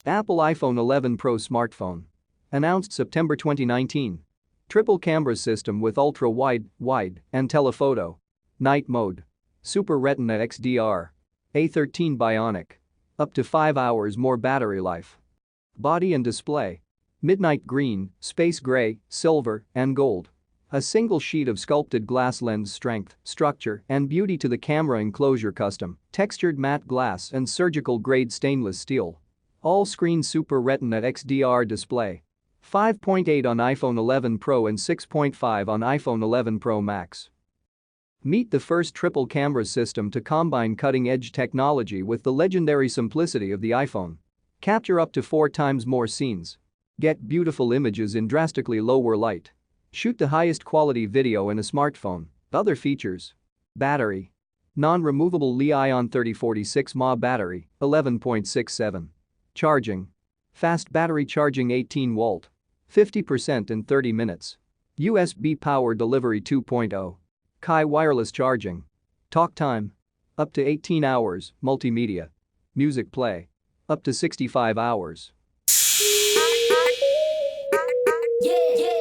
Apple iPhone 11 Pro smartphone. Announced September 2019. Triple camera system with ultra-wide, wide, and telephoto. Night mode. Super Retina XDR. A13 Bionic. Up to 5 hours more battery life. Body and display. Midnight green, space gray, silver, and gold. A single sheet of sculpted glass lends strength, structure, and beauty to the camera enclosure. Custom, textured matte glass and surgical-grade stainless steel. All-screen Super Retina XDR display. 5.8 on iPhone 11 Pro and 6.5 on iPhone 11 Pro Max. Meet the first triple camera system to combine cutting-edge technology with the legendary simplicity of the iPhone. Capture up to 4 times more scenes. Get beautiful images in drastically lower light. Shoot the highest quality video in a smartphone. Other features. Battery. Non-removable Li-ion 3046 mAh battery, 11.67. Charging. Fast battery charging 18 volt. 50% in 30 minutes. USB power delivery 2.0. Qi wireless charging. Talk time. Up to 18 hours, multimedia. Music play. Up to 65 hours. Yeah, yeah.